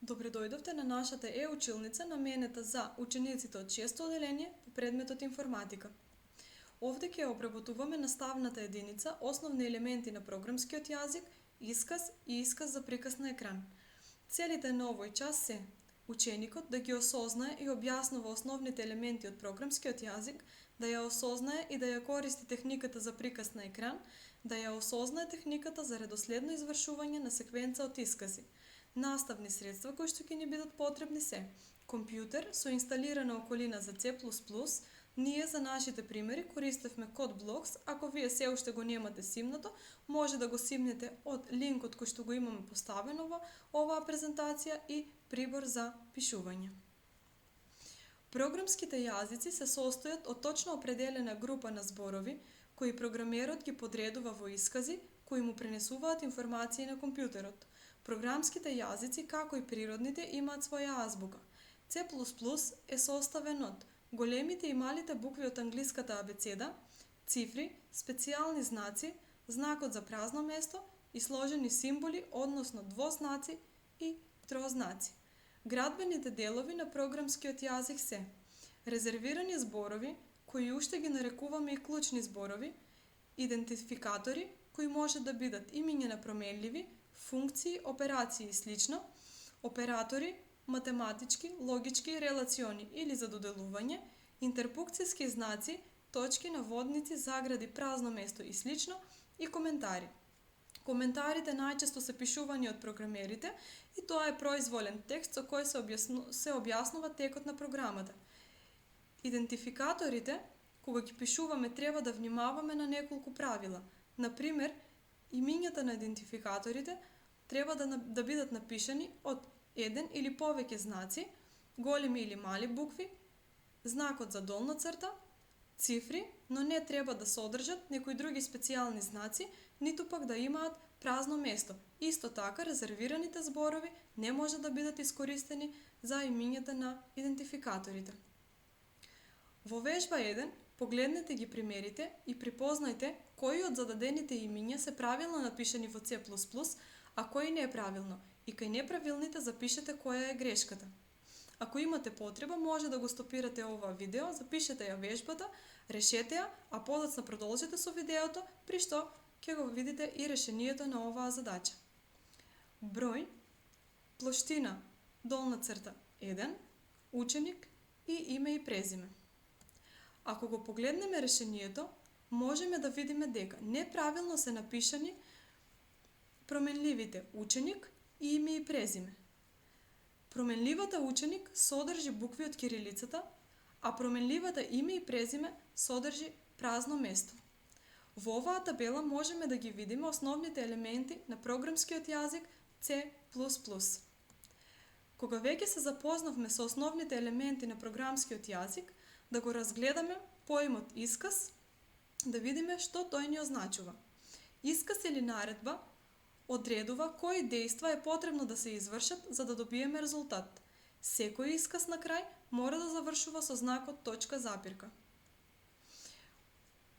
Добре дојдовте на нашата e-училница наменета за учениците од 6-то оделение по предметот информатика. Овде ќе обработуваме наставната единица, основни елементи на програмскиот јазик, исказ и исказ за приказ на екран. Целите на овој час се ученикот да ги осознае и објаснува основните елементи од програмскиот јазик, да ја осознае и да ја користи техниката за приказ на екран, да ја осознае техниката за редоследно извршување на секвенца од искази. Наставни средства кои што ќе ни бидат потребни се компјутер со инсталирана околина за C++. Ние за нашите примери користевме CodeBlocks. Ако вие се уште го немате симнато, може да го симнете од линкот кој што го имаме поставено во оваа презентација и прибор за пишување. Програмските јазици се состојат од точно определена група на зборови кои програмерот ги подредува во искази кои му пренесуваат информации на компјутерот. Програмските јазици, како и природните, имаат своја азбука. C++ е составен од големите и малите букви од англиската абецеда, цифри, специјални знаци, знакот за празно место и сложени символи, односно двознаци и трознаци. Градбените делови на програмскиот јазик се резервирани зборови, кои уште ги нарекуваме и клучни зборови, идентификатори, кои може да бидат имиња на променливи, функции, операции и слично, оператори, математички, логички, релациони или за доделување, интерпункцијски знаци, точки, наводници, загради, празно место и слично, и коментари. Коментарите најчесто се пишувани од програмерите и тоа е произволен текст со кој се објаснува текот на програмата. Идентификаторите, кога ги пишуваме, треба да внимаваме на неколку правила. Например, имињата на идентификаторите треба да бидат напишани од еден или повеќе знаци, големи или мали букви, знакот за долна црта, цифри, но не треба да содржат некои други специјални знаци, ниту пак да имаат празно место. Исто така, резервираните зборови не може да бидат искористени за имињата на идентификаторите. Во вежба 1 погледнете ги примерите и припознајте кои од зададените имиња се правилно напишани во C++, а кои не е правилно, и кај неправилните запишете која е грешката. Ако имате потреба, може да го стопирате ова видео, запишете ја вежбата, решете ја, а подоцна продолжете со видеото, при што ќе го видите и решението на оваа задача. Број, плоштина, долна црта 1, ученик и име и презиме. Ако го погледнеме решението, можеме да видиме дека неправилно се напишани променливите ученик и име и презиме. Променливата ученик содржи букви од кирилицата, а променливата име и презиме содржи празно место. Во оваа табела можеме да ги видиме основните елементи на програмскиот јазик C++. Кога веќе се запознавме со основните елементи на програмскиот јазик, да го разгледаме поимот исказ, да видиме што тој ни означува. Исказ или наредба одредува кои дејства е потребно да се извршат за да добиеме резултат. Секој исказ на крај мора да завршува со знакот точка запирка.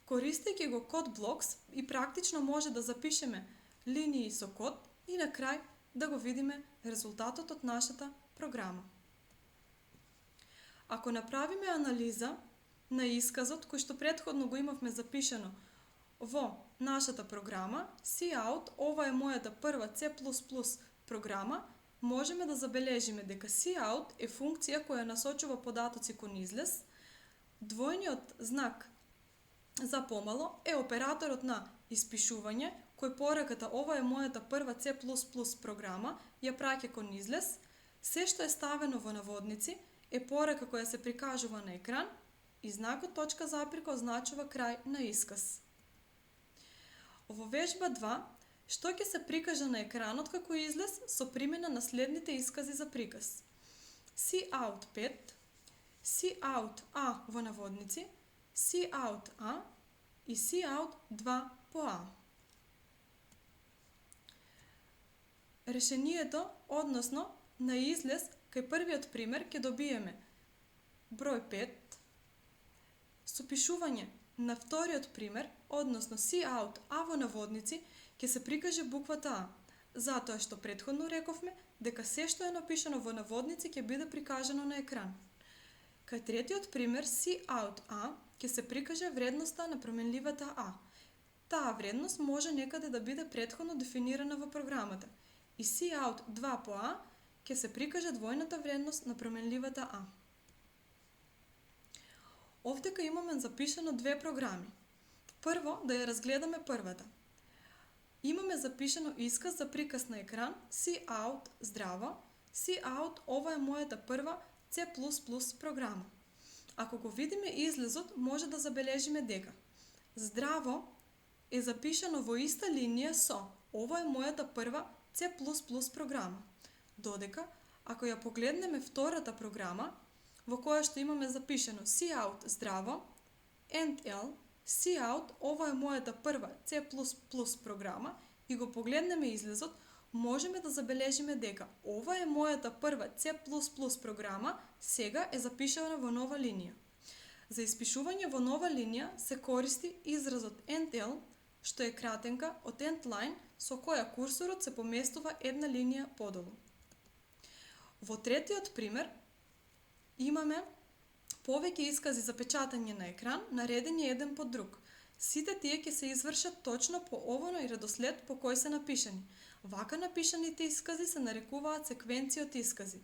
Користејќи го CodeBlocks и практично може да запишеме линии со код и на крај да го видиме резултатот од нашата програма. Ако направиме анализа на исказот кој што претходно го имавме запишано во нашата програма, Cout, ова е мојата прва C++ програма, можеме да забележиме дека Cout е функција која насочува податоци кон излез, двојниот знак за помало е операторот на испишување, кој пораката ова е мојата прва C++ програма ја праќа кон излез, се што е ставено во наводници е порака која се прикажува на екран и знакот точка запирка означува крај на исказ. Во вежба 2, што ќе се прикаже на екранот како излез со примена на следните искази за приказ. Cout 5, Cout A во наводници, Cout A и Cout 2 по A. Решението, односно на излез, кај првиот пример ќе добиеме број 5, со пишување на вториот пример, односно Cout A во наводници, ќе се прикаже буквата А. затоа што претходно рековме дека се што е напишано во наводници ќе биде прикажано на екран. Кај третиот пример Cout A ќе се прикаже вредноста на променливата А. Таа вредност може некаде да биде претходно дефинирана во програмата и Cout 2 по А ќе се прикаже двојната вредност на променливата А. Овдека имаме запишано две програми. Прво да ја разгледаме првата. Имаме запишано исказ за приказ на екран Cout здраво, Cout ова е мојата прва C++ програма. Ако го видиме излезот, може да забележиме дека здраво е запишано во иста линија со ова е мојата прва C++ програма. Додека, ако ја погледнеме втората програма, во која што имаме запишано Cout здраво, L, Cout ова е мојата прва C++ програма и го погледнеме излезот, можеме да забележиме дека ова е мојата прва C++ програма сега е запишана во нова линија. За испишување во нова линија се користи изразот endl, што е кратенка од endline со која курсорот се поместува една линија подолу. Во третиот пример имаме повеќе искази за печатање на екран, наредени еден по друг. Сите тие ќе се извршат точно по овој редослед по кој се напишани. Вака напишаните искази се нарекуваат секвенција од искази.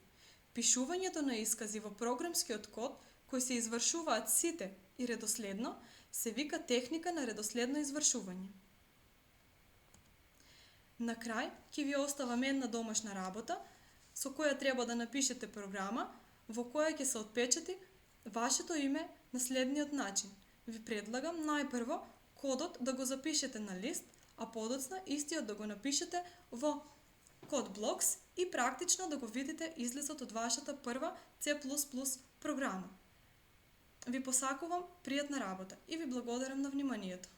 Пишувањето на искази во програмскиот код, кои се извршуваат сите и редоследно, се вика техника на редоследно извршување. На крај, ќе ви оставам една домашна работа, со која треба да напишете програма, во која ќе се отпечати вашето име на следниот начин. Ви предлагам најпрво кодот да го запишете на лист, а подоцна истиот да го напишете во CodeBlocks и практично да го видите излезот од вашата прва C++ програма. Ви посакувам пријатна работа и ви благодарам на вниманието.